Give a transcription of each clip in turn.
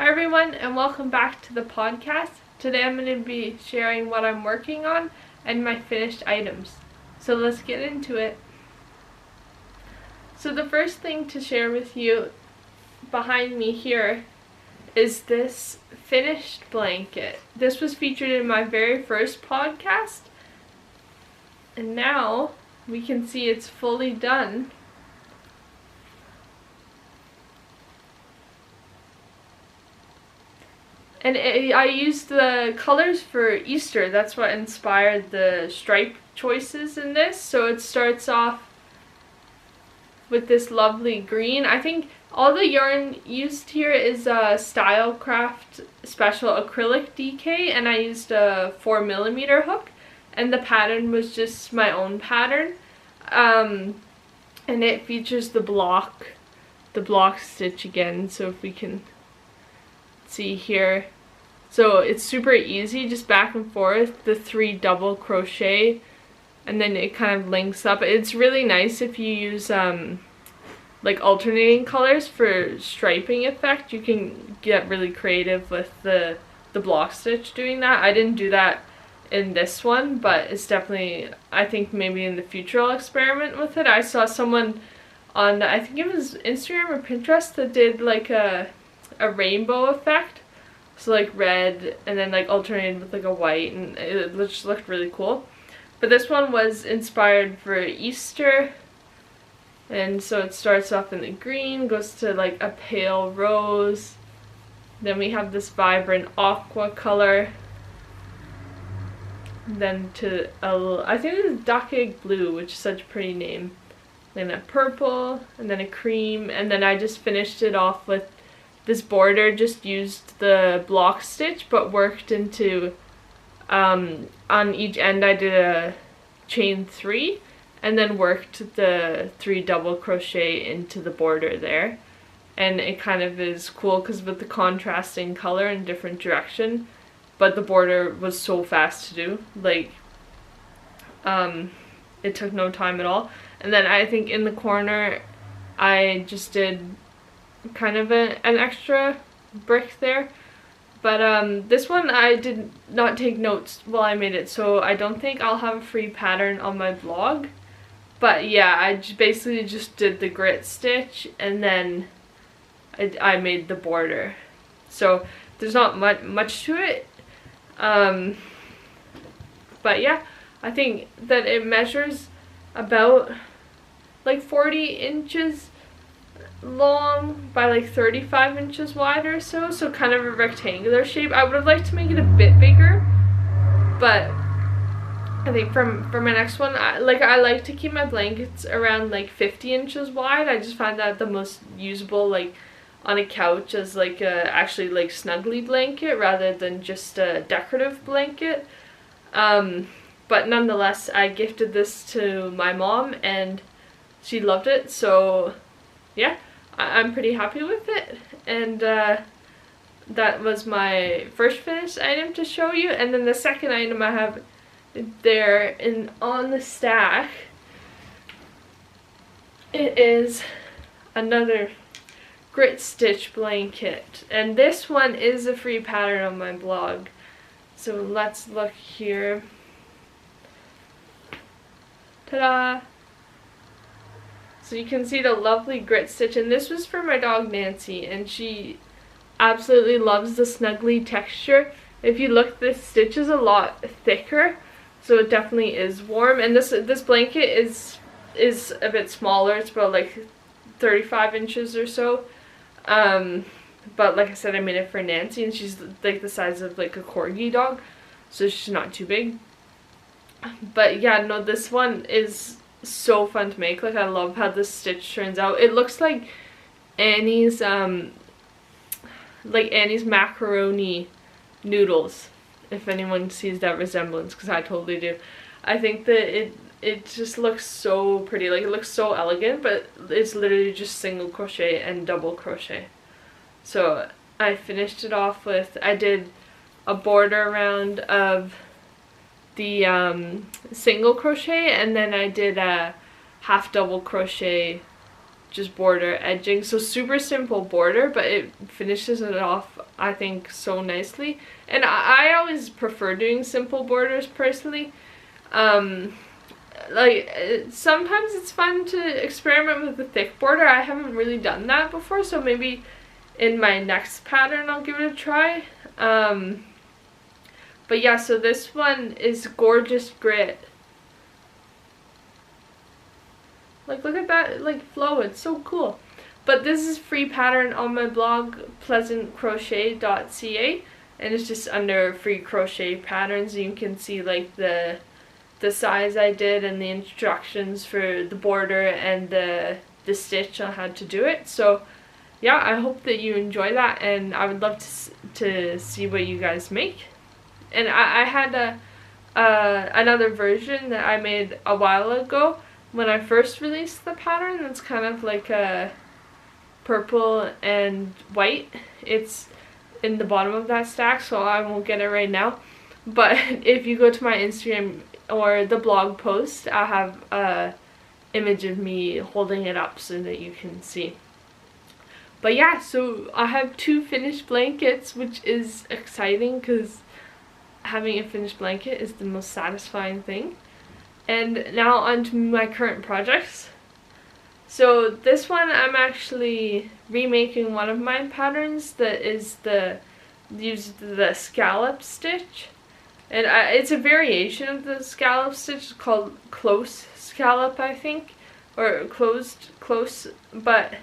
Hi everyone, and welcome back to the podcast. Today I'm going to be sharing what I'm working on and my finished items. So let's get into it. So the first thing to share with you behind me here is this finished blanket. This was featured in my very first podcast, and now we can see it's fully done. And I used the colors for Easter. That's what inspired the stripe choices in this. So it starts off with this lovely green. I think all the yarn used here is a Stylecraft special acrylic DK, and I used a 4mm hook, and the pattern was just my own pattern. And it features the block stitch again. So if we can see here, so it's super easy, just back and forth, the 3 double crochet, and then it kind of links up. It's really nice if you use like alternating colors for striping effect. You can get really creative with the block stitch doing that. I didn't do that in this one, but it's definitely, I think maybe in the future I'll experiment with it. I saw someone on, I think it was Instagram or Pinterest, that did like a rainbow effect, so like red and then like alternated with like a white, and it just looked really cool. But this one was inspired for Easter, and so it starts off in the green, goes to like a pale rose, then we have this vibrant aqua color, then to I think it was duck egg blue, which is such a pretty name, then a purple, and then a cream, and then I just finished it off with this border. Just used the block stitch but worked into on each end I did a chain 3 and then worked the 3 double crochet into the border there, and it kind of is cool because with the contrasting color in different direction, but the border was so fast to do, like it took no time at all. And then I think in the corner I just did kind of an extra brick there, but this one I did not take notes while I made it, so I don't think I'll have a free pattern on my blog. But yeah, I basically just did the grit stitch and then I made the border, so there's not much to it. But yeah, I think that it measures about like 40 inches long by like 35 inches wide or so, so kind of a rectangular shape. I would have liked to make it a bit bigger, but I think for my next one, I like to keep my blankets around like 50 inches wide. I just find that the most usable, like on a couch, as like a actually like snuggly blanket rather than just a decorative blanket. But nonetheless, I gifted this to my mom and she loved it, so yeah, I'm pretty happy with it. And that was my first finished item to show you. And then the second item I have there on the stack, it is another grit stitch blanket, and this one is a free pattern on my blog. So let's look here. Ta-da! So you can see the lovely grit stitch, and this was for my dog Nancy, and she absolutely loves the snuggly texture. If you look, this stitch is a lot thicker, so it definitely is warm. And this blanket is a bit smaller. It's about like 35 inches or so. But like I said, I made it for Nancy, and she's like the size of like a corgi dog, so she's not too big. But yeah, no, this one is so fun to make. Like, I love how this stitch turns out. It looks like Annie's macaroni noodles, if anyone sees that resemblance, because I totally do. I think that it just looks so pretty. Like, it looks so elegant, but it's literally just single crochet and double crochet. So I finished it off with, I did a border around of the single crochet, and then I did a half double crochet just border edging. So super simple border, but it finishes it off I think, so nicely. And I always prefer doing simple borders personally. Sometimes it's fun to experiment with a thick border. I haven't really done that before, so maybe in my next pattern I'll give it a try. But yeah, so this one is Gorgeous Grit. Like, look at that, like, flow, it's so cool. But this is free pattern on my blog, pleasantcrochet.ca, and it's just under free crochet patterns. You can see like the size I did and the instructions for the border and the stitch on how to do it. So yeah, I hope that you enjoy that, and I would love to see what you guys make. And I had another version that I made a while ago when I first released the pattern. It's kind of like a purple and white. It's in the bottom of that stack, so I won't get it right now. But if you go to my Instagram or the blog post, I have a image of me holding it up so that you can see. But yeah, so I have 2 finished blankets, which is exciting because having a finished blanket is the most satisfying thing. And now on to my current projects. So this one, I'm actually remaking one of my patterns that is use the scallop stitch. And it's a variation of the scallop stitch called close scallop, I think, or close, but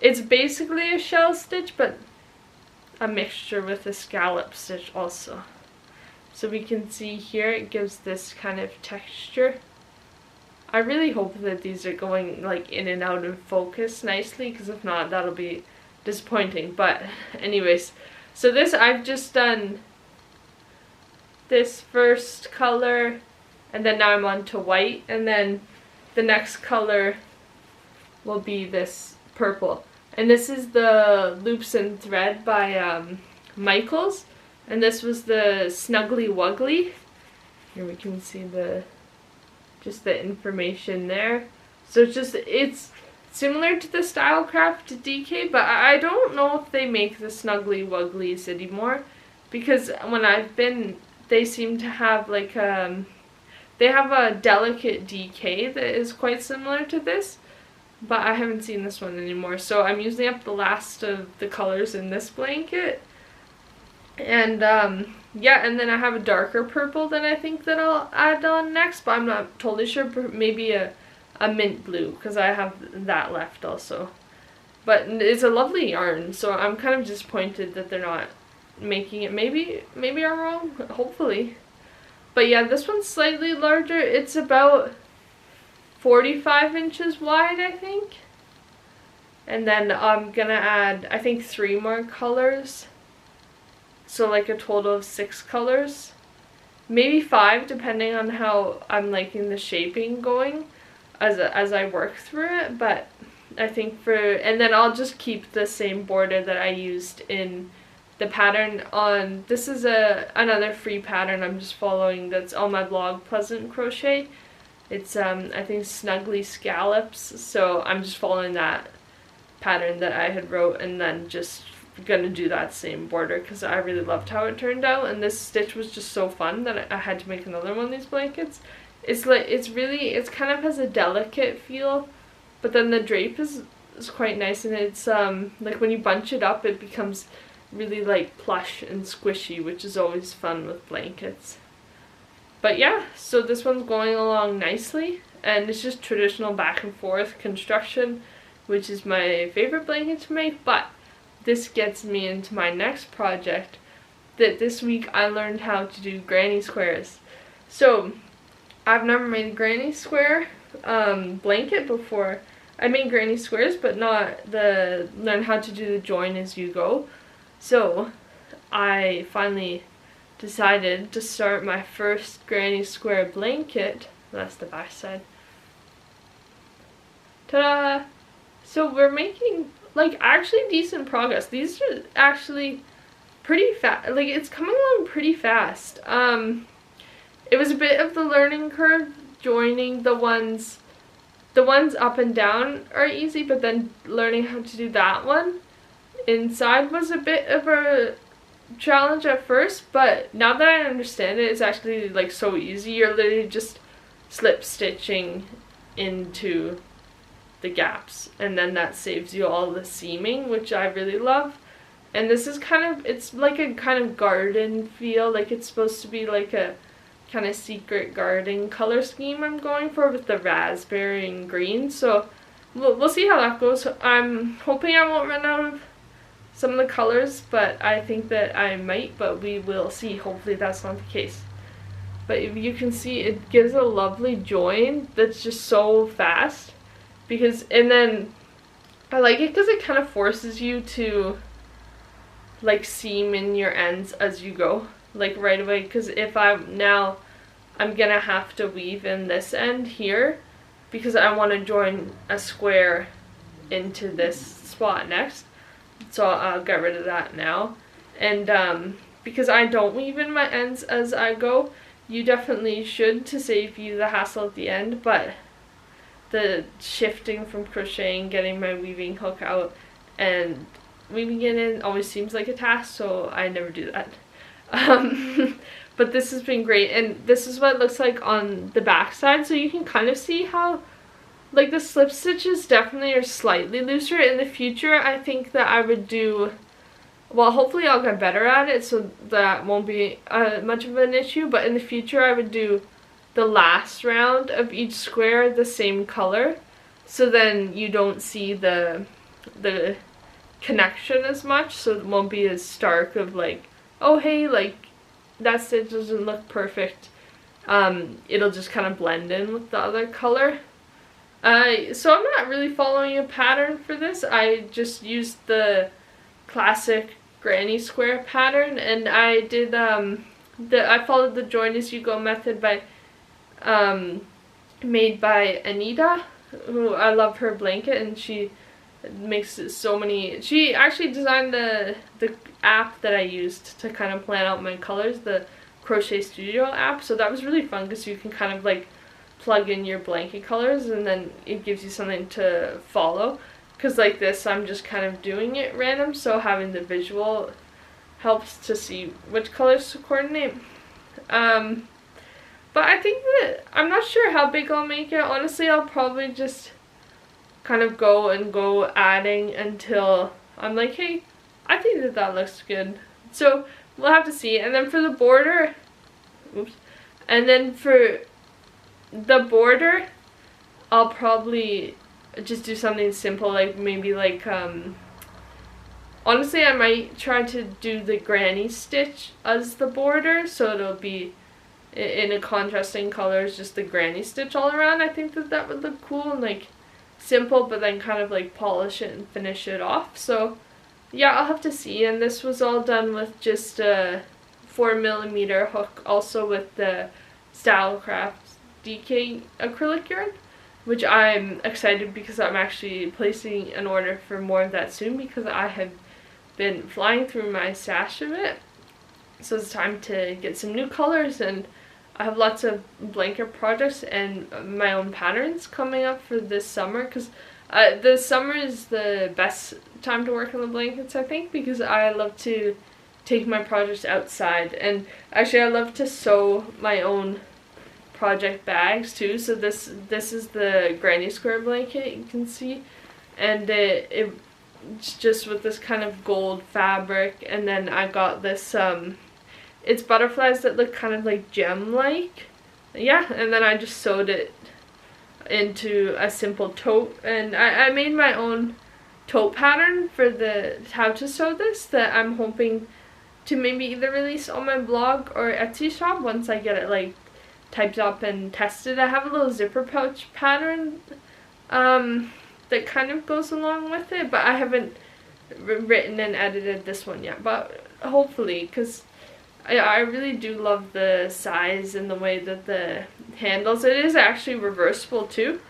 it's basically a shell stitch, but a mixture with a scallop stitch also. So we can see here it gives this kind of texture. I really hope that these are going like in and out of focus nicely, because if not, that'll be disappointing. But anyways, so this, I've just done this first color, and then now I'm on to white, and then the next color will be this purple. And this is the Loops and Thread by Michaels, and this was the Snuggly Wuggly. Here we can see just the information there. So it's similar to the Stylecraft DK, but I don't know if they make the Snuggly Wugglies anymore, because when I've been, they seem to have like they have a delicate DK that is quite similar to this, but I haven't seen this one anymore. So I'm using up the last of the colors in this blanket. And yeah, and then I have a darker purple that I think that I'll add on next, but I'm not totally sure. Maybe a mint blue, because I have that left also. But it's a lovely yarn, so I'm kind of disappointed that they're not making it. Maybe I'm wrong, hopefully. But yeah, this one's slightly larger. It's about 45 inches wide, I think. And then I'm gonna add, I think, 3 more colors. So like a total of 6 colors. Maybe 5, depending on how I'm liking the shaping going as I work through it. But I think and then I'll just keep the same border that I used in the pattern on, this is another free pattern I'm just following that's on my blog, Pleasant Crochet. It's I think Snuggly Scallops, so I'm just following that pattern that I had wrote, and then just gonna do that same border because I really loved how it turned out, and this stitch was just so fun that I had to make another one of these blankets. It's like, it's kind of has a delicate feel, but then the drape is quite nice, and it's like when you bunch it up, it becomes really like plush and squishy, which is always fun with blankets. But yeah, so this one's going along nicely, and it's just traditional back and forth construction, which is my favorite blanket to make. But this gets me into my next project, that this week I learned how to do granny squares. So I've never made a granny square blanket before. I made granny squares, but not learn how to do the join as you go. So I finally decided to start my first granny square blanket. That's the back side. Ta-da! So we're making like actually decent progress. These are actually pretty fast. Like, it's coming along pretty fast. It was a bit of the learning curve joining the ones up and down are easy, but then learning how to do that one inside was a bit of a challenge at first, but now that I understand it, it's actually like so easy. You're literally just slip stitching into the gaps, and then that saves you all the seaming, which I really love. And this is kind of, it's like a kind of garden feel, like it's supposed to be like a kind of secret garden color scheme I'm going for with the raspberry and green. So we'll see how that goes. I'm hoping I won't run out of some of the colors, but I think that I might, but we will see. Hopefully that's not the case. But if you can see, it gives a lovely join that's just so fast. Because, and then I like it because it kind of forces you to like seam in your ends as you go, like right away. Because if I'm gonna have to weave in this end here because I want to join a square into this spot next. So I'll get rid of that now. And because I don't weave in my ends as I go, you definitely should to save you the hassle at the end. But the shifting from crocheting, getting my weaving hook out and weaving it in always seems like a task, so I never do that. But this has been great, and this is what it looks like on the back side, so you can kind of see how like the slip stitches definitely are slightly looser. In the future I think that I would do, well, hopefully I'll get better at it so that won't be much of an issue, but in the future I would do the last round of each square the same color, so then you don't see the connection as much, so it won't be as stark of like, oh hey, like that stitch doesn't look perfect. It'll just kind of blend in with the other color. So I'm not really following a pattern for this. I just used the classic granny square pattern, and I did I followed the join as you go method by made by Anita, who I love her blanket, and she makes so many. She actually designed the app that I used to kind of plan out my colors, the Crochet Studio app. So that was really fun because you can kind of like plug in your blanket colors and then it gives you something to follow. Because like this, I'm just kind of doing it random, so having the visual helps to see which colors to coordinate. But I think that, I'm not sure how big I'll make it. Honestly, I'll probably just kind of go adding until I'm like, hey, I think that that looks good. So we'll have to see. And then for the border, oops. And then for the border, I'll probably just do something simple, like maybe like, honestly, I might try to do the granny stitch as the border, so it'll be in a contrasting colors, just the granny stitch all around. I think that that would look cool and like simple, but then kind of like polish it and finish it off. So yeah, I'll have to see. And this was all done with just a 4mm hook, also with the Stylecraft DK acrylic yarn, which I'm excited because I'm actually placing an order for more of that soon because I have been flying through my stash of it. So it's time to get some new colors, and I have lots of blanket projects and my own patterns coming up for this summer, because the summer is the best time to work on the blankets, I think, because I love to take my projects outside. And actually I love to sew my own project bags too. So this is the granny square blanket, you can see, and it's just with this kind of gold fabric, and then I got this it's butterflies that look kind of like gem-like. Yeah, and then I just sewed it into a simple tote, and I made my own tote pattern for the how to sew this that I'm hoping to maybe either release on my blog or Etsy shop once I get it like typed up and tested. I have a little zipper pouch pattern that kind of goes along with it, but I haven't written and edited this one yet, but hopefully, because I really do love the size and the way that the handles, it is actually reversible too,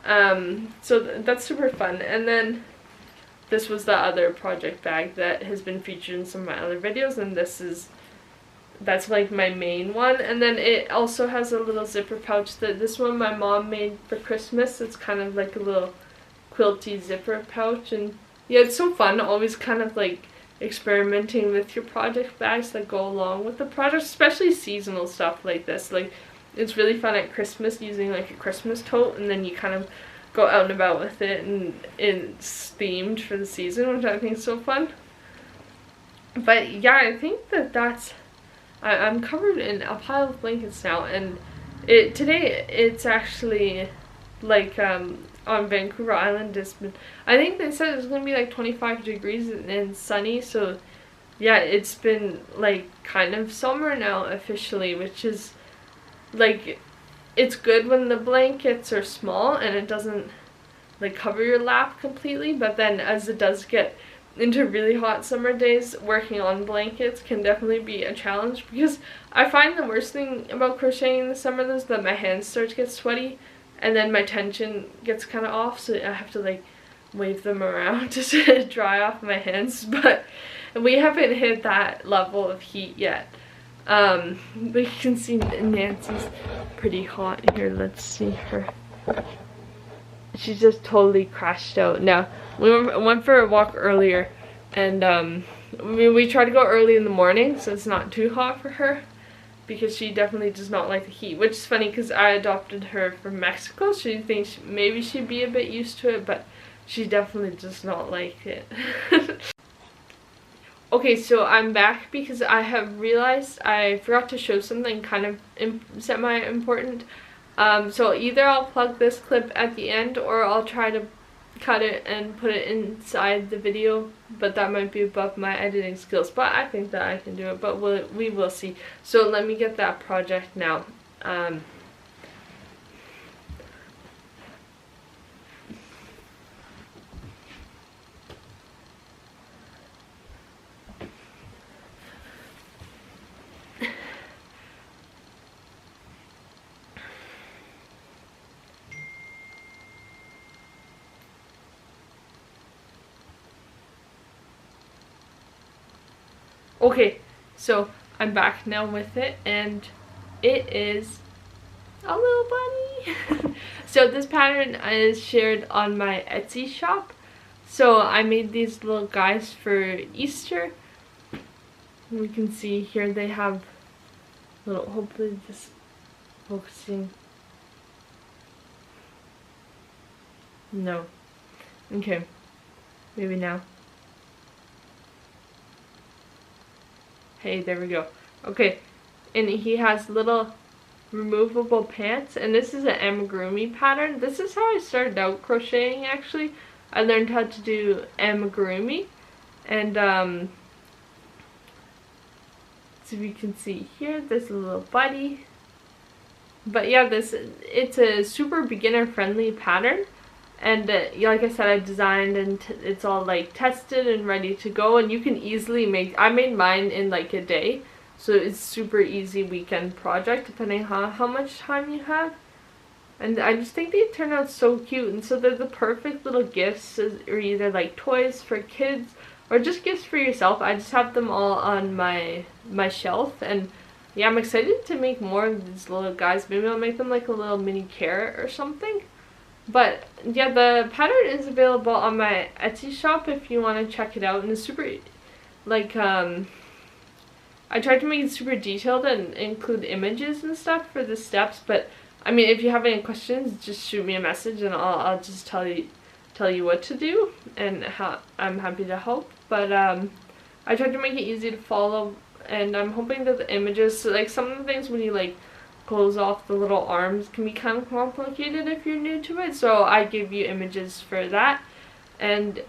so that's super fun. And then this was the other project bag that has been featured in some of my other videos, and that's like my main one. And then it also has a little zipper pouch that this one my mom made for Christmas. It's kind of like a little quilty zipper pouch, and yeah, it's so fun always kind of like experimenting with your project bags that go along with the project, especially seasonal stuff like this. Like, it's really fun at Christmas using like a Christmas tote, and then you kind of go out and about with it, and it's themed for the season, which I think is so fun. But yeah, I think that's I'm covered in a pile of blankets now, and today it's actually like on Vancouver Island, it's been, I think they said it's gonna be like 25 degrees and sunny, so yeah, it's been like kind of summer now officially, which is like, it's good when the blankets are small and it doesn't like cover your lap completely, but then as it does get into really hot summer days, working on blankets can definitely be a challenge, because I find the worst thing about crocheting in the summer is that my hands start to get sweaty, and then my tension gets kind of off, so I have to like wave them around to dry off my hands. But we haven't hit that level of heat yet. But you can see Nancy's pretty hot here. Let's see her. She's just totally crashed out. Now, we went for a walk earlier, and we tried to go early in the morning so it's not too hot for her, because she definitely does not like the heat, which is funny because I adopted her from Mexico. She thinks maybe she'd be a bit used to it, but she definitely does not like it. Okay, so I'm back because I have realized I forgot to show something kind of semi-important. So either I'll plug this clip at the end, or I'll try to cut it and put it inside the video, but that might be above my editing skills, but I think that I can do it, but we will see. So let me get that project now. Okay, so I'm back now with it, and it is a little bunny. So this pattern is shared on my Etsy shop. So I made these little guys for Easter. We can see here they have little, hopefully this focusing. No. Okay, maybe now. Hey, there we go. Okay, and he has little removable pants, and this is an amigurumi pattern. This is how I started out crocheting, actually. I learned how to do amigurumi, and so you can see here, there's a little buddy. But yeah, it's a super beginner friendly pattern, and like I said, I designed, and it's all like tested and ready to go, and you can easily I made mine in like a day, so it's super easy weekend project depending on how much time you have. And I just think they turn out so cute, and so they're the perfect little gifts, or either like toys for kids or just gifts for yourself. I just have them all on my shelf, and yeah, I'm excited to make more of these little guys. Maybe I'll make them like a little mini carrot or something. But yeah, the pattern is available on my Etsy shop if you want to check it out, and it's super, like, I tried to make it super detailed and include images and stuff for the steps, but I mean, if you have any questions, just shoot me a message and I'll just tell you what to do, and how I'm happy to help. But I tried to make it easy to follow, and I'm hoping that the images, so like some of the things when you like close off the little arms can be kind of complicated if you're new to it, so I give you images for that. And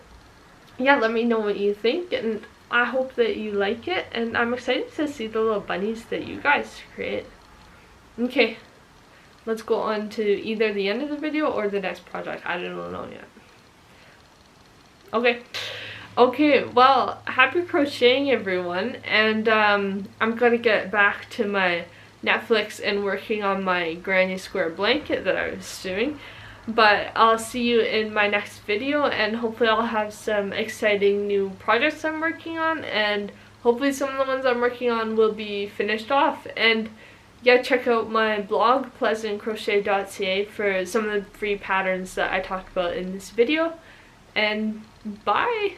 yeah, let me know what you think, and I hope that you like it, and I'm excited to see the little bunnies that you guys create. Okay, let's go on to either the end of the video or the next project. I don't know yet. Okay, well, happy crocheting, everyone, and I'm gonna get back to my Netflix and working on my granny square blanket that I was doing. But I'll see you in my next video, and hopefully I'll have some exciting new projects I'm working on, and hopefully some of the ones I'm working on will be finished off. And yeah, check out my blog, pleasantcrochet.ca, for some of the free patterns that I talked about in this video. and bye.